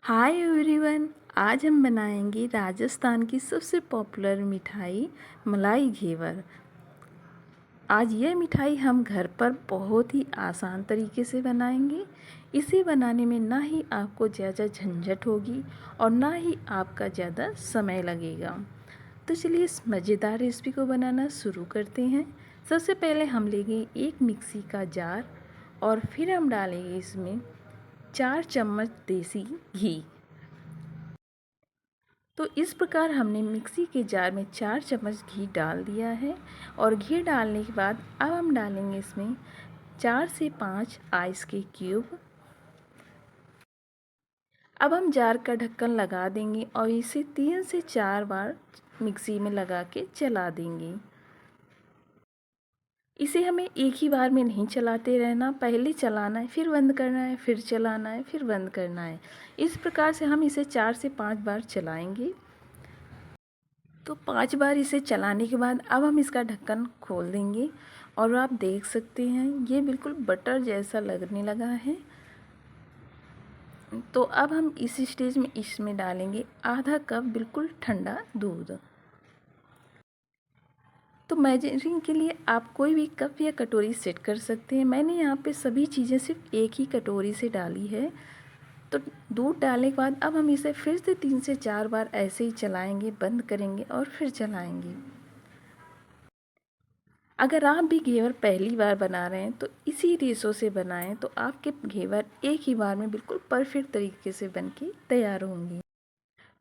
Hi everyone. आज हम बनाएंगे राजस्थान की सबसे पॉपुलर मिठाई मलाई घेवर। आज यह मिठाई हम घर पर बहुत ही आसान तरीके से बनाएंगे। इसे बनाने में ना ही आपको ज़्यादा झंझट होगी और ना ही आपका ज़्यादा समय लगेगा। तो चलिए इस मज़ेदार रेसिपी को बनाना शुरू करते हैं। सबसे पहले हम लेंगे एक मिक्सी का जार और फिर हम डालेंगे इसमें 4 चम्मच देसी घी। तो इस प्रकार हमने मिक्सी के जार में 4 चम्मच घी डाल दिया है और घी डालने के बाद अब हम डालेंगे इसमें 4 से 5 आइस के क्यूब। अब हम जार का ढक्कन लगा देंगे और इसे 3 से 4 बार मिक्सी में लगा के चला देंगे। इसे हमें एक ही बार में नहीं चलाते रहना, पहले चलाना है, फिर बंद करना है, फिर चलाना है, फिर बंद करना है। इस प्रकार से हम इसे 4 से 5 बार चलाएंगे। तो 5 बार इसे चलाने के बाद अब हम इसका ढक्कन खोल देंगे और आप देख सकते हैं ये बिल्कुल बटर जैसा लगने लगा है। तो अब हम इस स्टेज में इसमें डालेंगे आधा कप बिल्कुल ठंडा दूध। तो मेजरिंग के लिए आप कोई भी कप या कटोरी सेट कर सकते हैं। मैंने यहाँ पे सभी चीज़ें सिर्फ एक ही कटोरी से डाली है। तो दूध डालने के बाद अब हम इसे फिर से 3 से 4 बार ऐसे ही चलाएंगे, बंद करेंगे और फिर चलाएंगे। अगर आप भी घेवर पहली बार बना रहे हैं तो इसी रेशो से बनाएं, तो आपके घेवर एक ही बार में बिल्कुल परफेक्ट तरीके से बनके तैयार होंगे।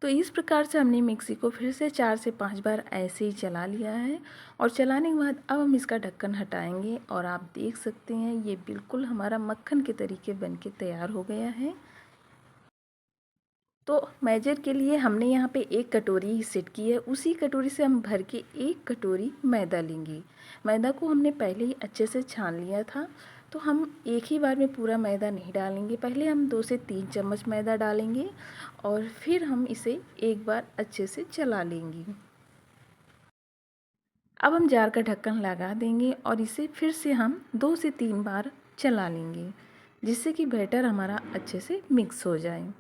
तो इस प्रकार से हमने मिक्सी को फिर से 4 से 5 बार ऐसे ही चला लिया है और चलाने के बाद अब हम इसका ढक्कन हटाएंगे और आप देख सकते हैं ये बिल्कुल हमारा मक्खन के तरीके बनके तैयार हो गया है। तो मेजर के लिए हमने यहाँ पे एक कटोरी ही सेट की है, उसी कटोरी से हम भर के एक कटोरी मैदा लेंगे। मैदा को हमने पहले ही अच्छे से छान लिया था, तो हम एक ही बार में पूरा मैदा नहीं डालेंगे। पहले हम 2 से 3 चम्मच मैदा डालेंगे और फिर हम इसे एक बार अच्छे से चला लेंगे। अब हम जार का ढक्कन लगा देंगे और इसे फिर से हम 2 से 3 बार चला लेंगे, जिससे कि बैटर हमारा अच्छे से मिक्स हो जाए।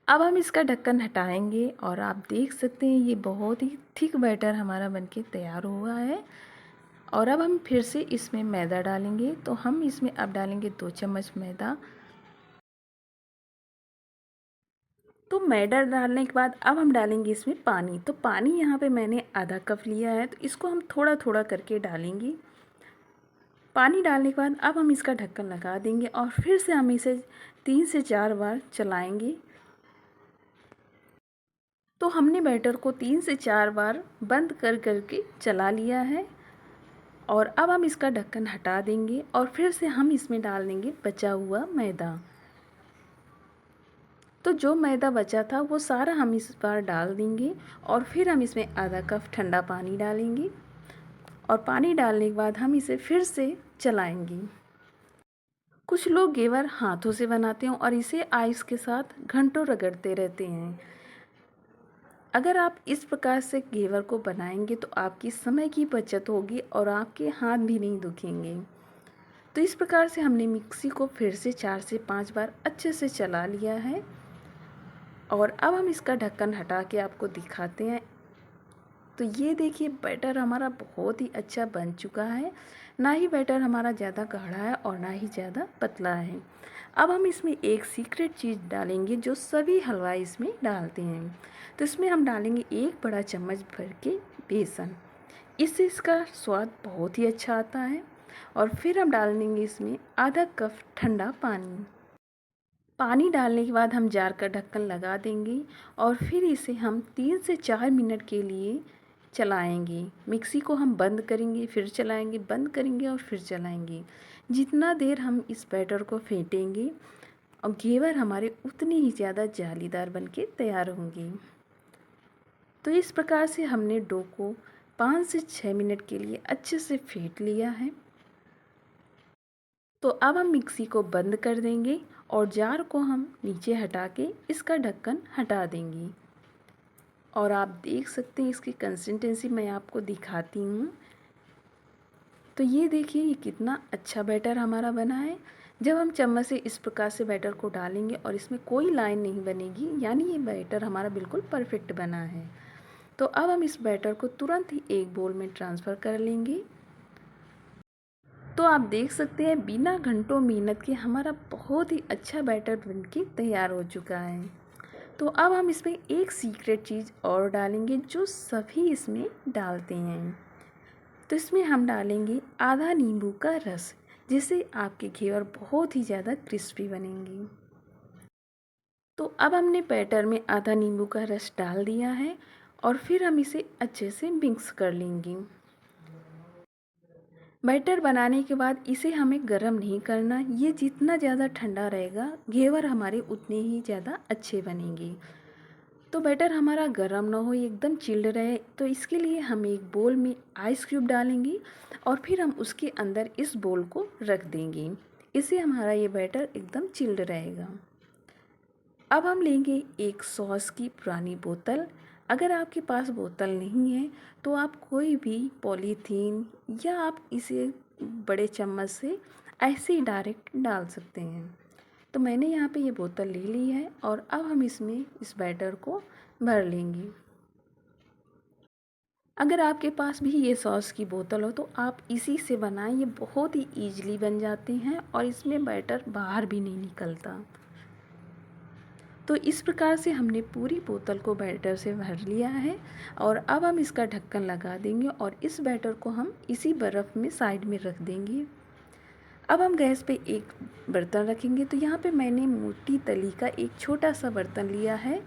अब हम इसका ढक्कन हटाएंगे और आप देख सकते हैं ये बहुत ही थिक बैटर हमारा बनके तैयार हुआ है। और अब हम फिर से इसमें मैदा डालेंगे। तो हम इसमें अब डालेंगे 2 चम्मच मैदा। तो मैदा डालने के बाद अब हम डालेंगे इसमें पानी। तो पानी यहाँ पे मैंने आधा कप लिया है, तो इसको हम थोड़ा थोड़ा करके डालेंगे। पानी डालने के बाद अब हम इसका ढक्कन लगा देंगे और फिर से हम इसे 3 से 4 बार चलाएंगे। तो हमने बैटर को 3 से 4 बार बंद कर करके चला लिया है और अब हम इसका ढक्कन हटा देंगे और फिर से हम इसमें डाल देंगे बचा हुआ मैदा। तो जो मैदा बचा था वो सारा हम इस बार डाल देंगे और फिर हम इसमें आधा कप ठंडा पानी डालेंगे और पानी डालने के बाद हम इसे फिर से चलाएंगे। कुछ लोग घेवर हाथों से बनाते हैं और इसे आइस के साथ घंटों रगड़ते रहते हैं। अगर आप इस प्रकार से घेवर को बनाएंगे तो आपकी समय की बचत होगी और आपके हाथ भी नहीं दुखेंगे। तो इस प्रकार से हमने मिक्सी को फिर से 4 से 5 बार अच्छे से चला लिया है और अब हम इसका ढक्कन हटा के आपको दिखाते हैं। तो ये देखिए बैटर हमारा बहुत ही अच्छा बन चुका है। ना ही बैटर हमारा ज़्यादा गाढ़ा है और ना ही ज़्यादा पतला है। अब हम इसमें एक सीक्रेट चीज़ डालेंगे जो सभी हलवाई इसमें डालते हैं। तो इसमें हम डालेंगे 1 बड़ा चम्मच भर के बेसन। इससे इसका स्वाद बहुत ही अच्छा आता है। और फिर हम डाल देंगे इसमें आधा कप ठंडा पानी। पानी डालने के बाद हम जार का ढक्कन लगा देंगे और फिर इसे हम 3 से 4 मिनट के लिए चलाएंगे। मिक्सी को हम बंद करेंगे, फिर चलाएंगे, बंद करेंगे और फिर चलाएंगे। जितना देर हम इस बैटर को फेंटेंगे और घेवर हमारे उतनी ही ज़्यादा जालीदार बनके तैयार होंगे। तो इस प्रकार से हमने डो को 5 से 6 मिनट के लिए अच्छे से फेंट लिया है। तो अब हम मिक्सी को बंद कर देंगे और जार को हम नीचे हटा के इसका ढक्कन हटा देंगे। और आप देख सकते हैं इसकी कंसिस्टेंसी मैं आपको दिखाती हूँ। तो ये देखिए ये कितना अच्छा बैटर हमारा बना है। जब हम चम्मच से इस प्रकार से बैटर को डालेंगे और इसमें कोई लाइन नहीं बनेगी, यानी ये बैटर हमारा बिल्कुल परफेक्ट बना है। तो अब हम इस बैटर को तुरंत ही एक बोल में ट्रांसफ़र कर लेंगे। तो आप देख सकते हैं बिना घंटों मेहनत के हमारा बहुत ही अच्छा बैटर बनके तैयार हो चुका है। तो अब हम इसमें एक सीक्रेट चीज़ और डालेंगे जो सभी इसमें डालते हैं। तो इसमें हम डालेंगे आधा नींबू का रस, जिससे आपके घेवर बहुत ही ज़्यादा क्रिस्पी बनेंगे। तो अब हमने बैटर में आधा नींबू का रस डाल दिया है और फिर हम इसे अच्छे से मिक्स कर लेंगे। बैटर बनाने के बाद इसे हमें गर्म नहीं करना, ये जितना ज़्यादा ठंडा रहेगा घेवर हमारे उतने ही ज़्यादा अच्छे बनेंगे। तो बैटर हमारा गर्म ना हो, एकदम चिल्ड रहे, तो इसके लिए हम एक बोल में आइस क्यूब डालेंगे और फिर हम उसके अंदर इस बोल को रख देंगे। इससे हमारा ये बैटर एकदम चिल्ड रहेगा। अब हम लेंगे एक सॉस की पुरानी बोतल। अगर आपके पास बोतल नहीं है तो आप कोई भी पॉलीथीन या आप इसे बड़े चम्मच से ऐसे ही डायरेक्ट डाल सकते हैं। तो मैंने यहाँ पे ये बोतल ले ली है और अब हम इसमें इस बैटर को भर लेंगे। अगर आपके पास भी ये सॉस की बोतल हो तो आप इसी से बनाएं, ये बहुत ही ईजिली बन जाते हैं और इसमें बैटर बाहर भी नहीं निकलता। तो इस प्रकार से हमने पूरी बोतल को बैटर से भर लिया है और अब हम इसका ढक्कन लगा देंगे और इस बैटर को हम इसी बर्फ़ में साइड में रख देंगे। अब हम गैस पे एक बर्तन रखेंगे। तो यहाँ पे मैंने मोटी तली का एक छोटा सा बर्तन लिया है।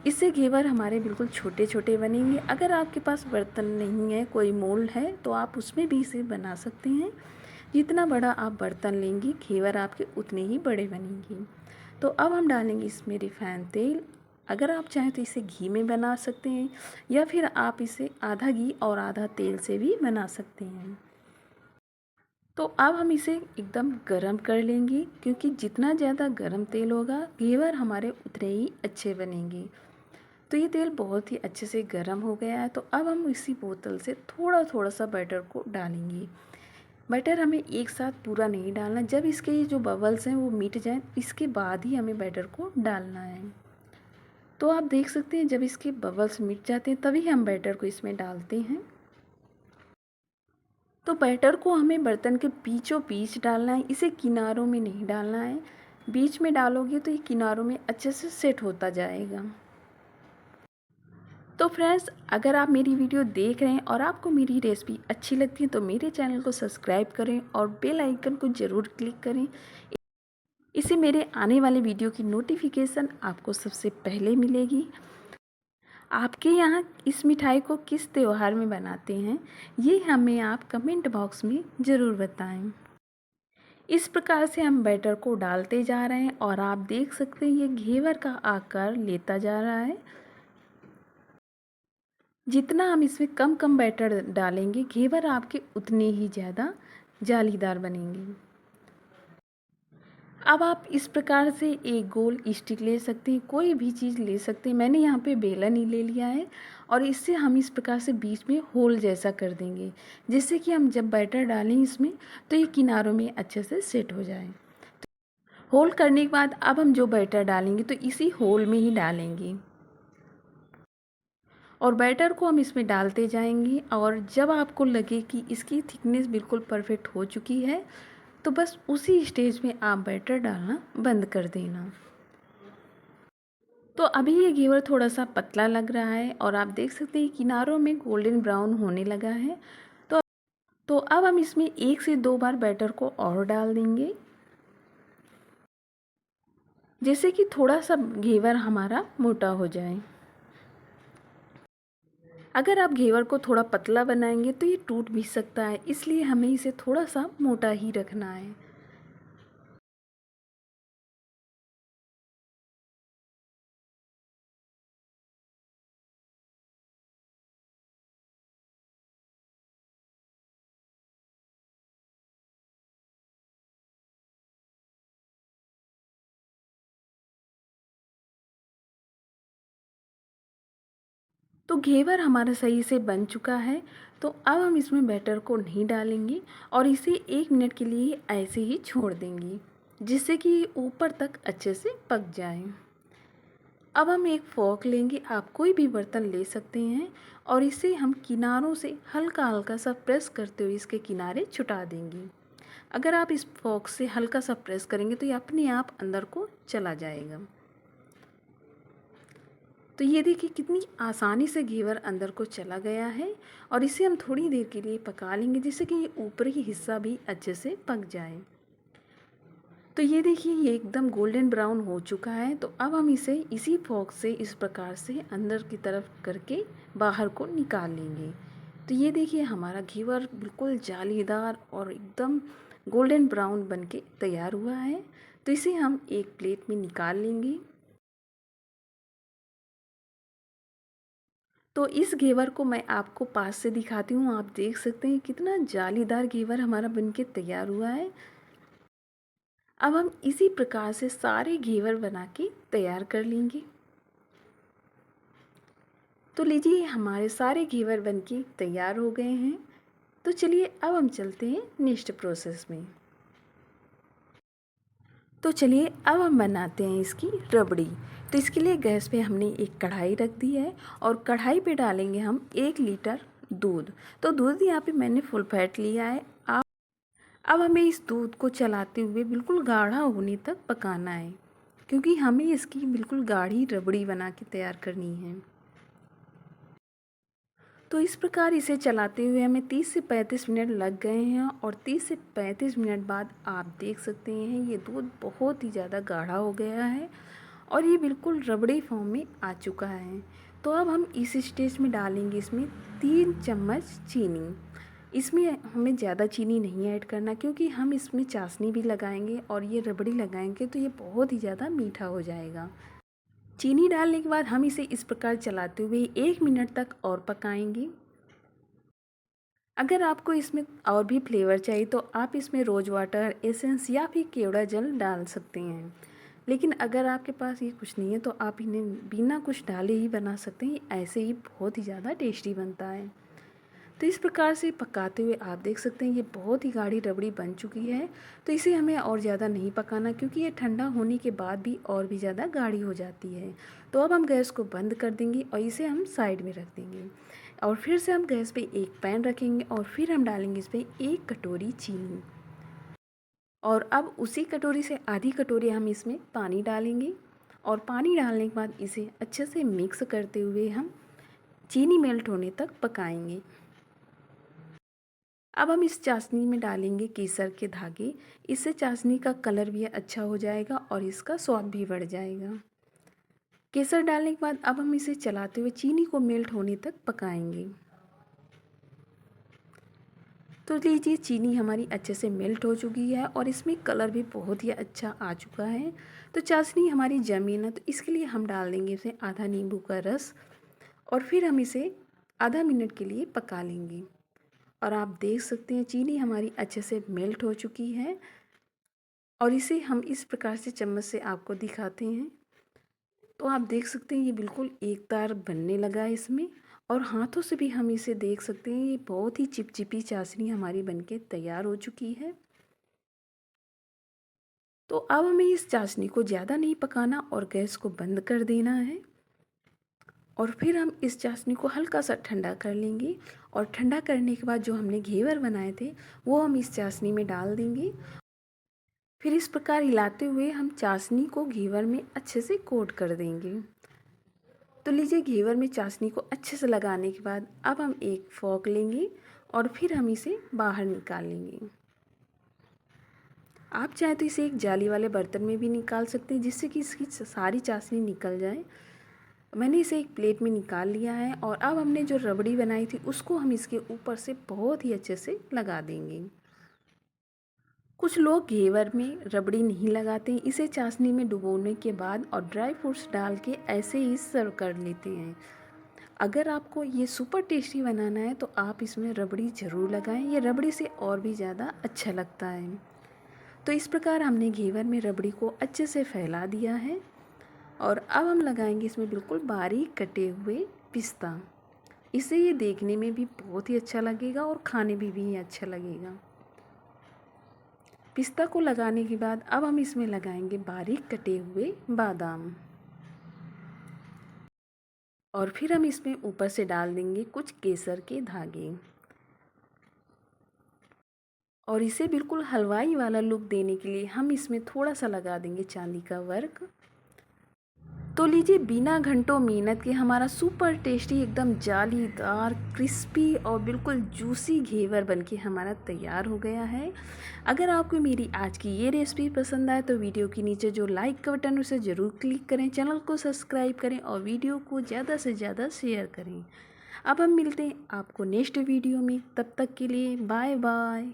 इससे घेवर हमारे बिल्कुल छोटे छोटे बनेंगे। अगर आपके पास बर्तन नहीं है, कोई मोल्ड है, तो आप उसमें भी इसे बना सकते हैं। जितना बड़ा आप बर्तन लेंगे घेवर आपके उतने ही बड़े बनेंगे। तो अब हम डालेंगे इसमें रिफाइंड तेल। अगर आप चाहें तो इसे घी में बना सकते हैं या फिर आप इसे आधा घी और आधा तेल से भी बना सकते हैं। तो अब हम इसे एकदम गरम कर लेंगे, क्योंकि जितना ज़्यादा गरम तेल होगा घेवर हमारे उतने ही अच्छे बनेंगे। तो ये तेल बहुत ही अच्छे से गरम हो गया है। तो अब हम इसी बोतल से थोड़ा थोड़ा सा बैटर को डालेंगे। बैटर हमें एक साथ पूरा नहीं डालना, जब इसके ये जो बबल्स हैं वो मिट जाएं इसके बाद ही हमें बैटर को डालना है। तो आप देख सकते हैं जब इसके बबल्स मिट जाते हैं तभी हम बैटर को इसमें डालते हैं। तो बैटर को हमें बर्तन के बीचों बीच डालना है, इसे किनारों में नहीं डालना है। बीच में डालोगे तो ये किनारों में अच्छे से सेट होता जाएगा। तो फ्रेंड्स, अगर आप मेरी वीडियो देख रहे हैं और आपको मेरी रेसिपी अच्छी लगती है तो मेरे चैनल को सब्सक्राइब करें और बेल आइकन को ज़रूर क्लिक करें। इससे मेरे आने वाले वीडियो की नोटिफिकेशन आपको सबसे पहले मिलेगी। आपके यहाँ इस मिठाई को किस त्योहार में बनाते हैं, ये हमें आप कमेंट बॉक्स में ज़रूर बताएं। इस प्रकार से हम बैटर को डालते जा रहे हैं और आप देख सकते हैं ये घेवर का आकार लेता जा रहा है। जितना हम इसमें कम कम बैटर डालेंगे घेवर आपके उतने ही ज़्यादा जालीदार बनेंगे। अब आप इस प्रकार से एक गोल स्टिक ले सकते हैं, कोई भी चीज़ ले सकते हैं। मैंने यहाँ पे बेलन ही ले लिया है और इससे हम इस प्रकार से बीच में होल जैसा कर देंगे, जिससे कि हम जब बैटर डालें इसमें तो ये किनारों में अच्छे से सेट हो जाए। होल करने के बाद अब हम जो बैटर डालेंगे तो इसी होल में ही डालेंगे और बैटर को हम इसमें डालते जाएंगे। और जब आपको लगे कि इसकी थिकनेस बिल्कुल परफेक्ट हो चुकी है तो बस उसी स्टेज में आप बैटर डालना बंद कर देना। तो अभी ये घेवर थोड़ा सा पतला लग रहा है और आप देख सकते हैं किनारों में गोल्डन ब्राउन होने लगा है। तो अब हम इसमें 1 से 2 बार बैटर को और डाल देंगे, जैसे कि थोड़ा सा घेवर हमारा मोटा हो जाए। अगर आप घेवर को थोड़ा पतला बनाएंगे तो ये टूट भी सकता है, इसलिए हमें इसे थोड़ा सा मोटा ही रखना है। तो घेवर हमारा सही से बन चुका है। तो अब हम इसमें बैटर को नहीं डालेंगे और इसे 1 मिनट के लिए ऐसे ही छोड़ देंगे। जिससे कि ये ऊपर तक अच्छे से पक जाए। अब हम एक फ़ोर्क लेंगे, आप कोई भी बर्तन ले सकते हैं, और इसे हम किनारों से हल्का हल्का सा प्रेस करते हुए इसके किनारे छुटा देंगे। अगर आप इस फ़ोर्क से हल्का सा प्रेस करेंगे तो ये अपने आप अंदर को चला जाएगा। तो ये देखिए कितनी आसानी से घेवर अंदर को चला गया है, और इसे हम थोड़ी देर के लिए पका लेंगे जिससे कि ये ऊपरी हिस्सा भी अच्छे से पक जाए। तो ये देखिए ये एकदम गोल्डन ब्राउन हो चुका है। तो अब हम इसे इसी फोक से इस प्रकार से अंदर की तरफ करके बाहर को निकाल लेंगे। तो ये देखिए हमारा घेवर बिल्कुल जालीदार और एकदम गोल्डन ब्राउन बनके तैयार हुआ है। तो इसे हम एक प्लेट में निकाल लेंगे। तो इस घेवर को मैं आपको पास से दिखाती हूँ। आप देख सकते हैं कितना जालीदार घेवर हमारा बनके तैयार हुआ है। अब हम इसी प्रकार से सारे घेवर बना के तैयार कर लेंगे। तो लीजिए हमारे सारे घेवर बनके तैयार हो गए हैं। तो चलिए अब हम चलते हैं नेक्स्ट प्रोसेस में। तो चलिए अब हम बनाते हैं इसकी रबड़ी। तो इसके लिए गैस पे हमने एक कढ़ाई रख दी है, और कढ़ाई पे डालेंगे हम 1 लीटर दूध। तो दूध यहाँ पे मैंने फुल फैट लिया है। अब हमें इस दूध को चलाते हुए बिल्कुल गाढ़ा होने तक पकाना है, क्योंकि हमें इसकी बिल्कुल गाढ़ी रबड़ी बना के तैयार करनी है। तो इस प्रकार इसे चलाते हुए हमें 30 से 35 मिनट लग गए हैं, और 30 से 35 मिनट बाद आप देख सकते हैं ये दूध बहुत ही ज़्यादा गाढ़ा हो गया है, और ये बिल्कुल रबड़ी फॉर्म में आ चुका है। तो अब हम इस स्टेज में डालेंगे इसमें 3 चम्मच चीनी। इसमें हमें ज़्यादा चीनी नहीं ऐड करना, क्योंकि हम इसमें चाशनी भी लगाएंगे और ये रबड़ी लगाएंगे तो ये बहुत ही ज़्यादा मीठा हो जाएगा। चीनी डालने के बाद हम इसे इस प्रकार चलाते हुए 1 मिनट तक और पकाएंगे। अगर आपको इसमें और भी फ्लेवर चाहिए तो आप इसमें रोज़ वाटर, एसेंस या फिर केवड़ा जल डाल सकते हैं। लेकिन अगर आपके पास ये कुछ नहीं है तो आप इन्हें बिना कुछ डाले ही बना सकते हैं, ऐसे ही बहुत ही ज़्यादा टेस्टी बनता है। तो इस प्रकार से पकाते हुए आप देख सकते हैं ये बहुत ही गाढ़ी रबड़ी बन चुकी है। तो इसे हमें और ज़्यादा नहीं पकाना, क्योंकि ये ठंडा होने के बाद भी और भी ज़्यादा गाढ़ी हो जाती है। तो अब हम गैस को बंद कर देंगे और इसे हम साइड में रख देंगे, और फिर से हम गैस पे एक पैन रखेंगे, और फिर हम डालेंगे इस पर 1 कटोरी चीनी, और अब उसी कटोरी से आधी कटोरी हम इसमें पानी डालेंगे। और पानी डालने के बाद इसे अच्छे से मिक्स करते हुए हम चीनी मेल्ट होने तक पकाएंगे। अब हम इस चाशनी में डालेंगे केसर के धागे। इससे चाशनी का कलर भी अच्छा हो जाएगा और इसका स्वाद भी बढ़ जाएगा। केसर डालने के बाद अब हम इसे चलाते हुए चीनी को मेल्ट होने तक पकाएंगे। तो लीजिए चीनी हमारी अच्छे से मेल्ट हो चुकी है, और इसमें कलर भी बहुत ही अच्छा आ चुका है। तो चाशनी हमारी जमी ना, तो इसके लिए हम डाल देंगे इसे आधा नींबू का रस, और फिर हम इसे आधा मिनट के लिए पका लेंगे। और आप देख सकते हैं चीनी हमारी अच्छे से मेल्ट हो चुकी है, और इसे हम इस प्रकार से चम्मच से आपको दिखाते हैं। तो आप देख सकते हैं ये बिल्कुल एक तार बनने लगा है इसमें, और हाथों से भी हम इसे देख सकते हैं ये बहुत ही चिपचिपी चाशनी हमारी बनके तैयार हो चुकी है। तो अब हमें इस चाशनी को ज़्यादा नहीं पकाना और गैस को बंद कर देना है, और फिर हम इस चाशनी को हल्का सा ठंडा कर लेंगे। और ठंडा करने के बाद जो हमने घेवर बनाए थे वो हम इस चाशनी में डाल देंगे। फिर इस प्रकार हिलाते हुए हम चाशनी को घेवर में अच्छे से कोट कर देंगे। तो लीजिए घेवर में चाशनी को अच्छे से लगाने के बाद अब हम एक फोक लेंगे, और फिर हम इसे बाहर निकाल लेंगे। आप चाहे तो इसे एक जाली वाले बर्तन में भी निकाल सकते हैं, जिससे कि इसकी सारी चाशनी निकल जाए। मैंने इसे एक प्लेट में निकाल लिया है, और अब हमने जो रबड़ी बनाई थी उसको हम इसके ऊपर से बहुत ही अच्छे से लगा देंगे। कुछ लोग घेवर में रबड़ी नहीं लगाते, इसे चाशनी में डुबोने के बाद और ड्राई फ्रूट्स डाल के ऐसे ही सर्व कर लेते हैं। अगर आपको ये सुपर टेस्टी बनाना है तो आप इसमें रबड़ी ज़रूर लगाएं, ये रबड़ी से और भी ज़्यादा अच्छा लगता है। तो इस प्रकार हमने घेवर में रबड़ी को अच्छे से फैला दिया है, और अब हम लगाएंगे इसमें बिल्कुल बारीक कटे हुए पिस्ता। इससे ये देखने में भी बहुत ही अच्छा लगेगा और खाने में भी अच्छा लगेगा। पिस्ता को लगाने के बाद अब हम इसमें लगाएंगे बारीक कटे हुए बादाम और फिर हम इसमें ऊपर से डाल देंगे कुछ केसर के धागे और इसे बिल्कुल हलवाई वाला लुक देने के लिए हम इसमें थोड़ा सा लगा देंगे चांदी का वर्क। तो लीजिए, बिना घंटों मेहनत के हमारा सुपर टेस्टी एकदम जालीदार क्रिस्पी और बिल्कुल जूसी घेवर बनके हमारा तैयार हो गया है। अगर आपको मेरी आज की ये रेसिपी पसंद आए तो वीडियो के नीचे जो लाइक का बटन उसे ज़रूर क्लिक करें, चैनल को सब्सक्राइब करें और वीडियो को ज़्यादा से ज़्यादा शेयर करें। अब हम मिलते हैं आपको नेक्स्ट वीडियो में, तब तक के लिए बाय बाय।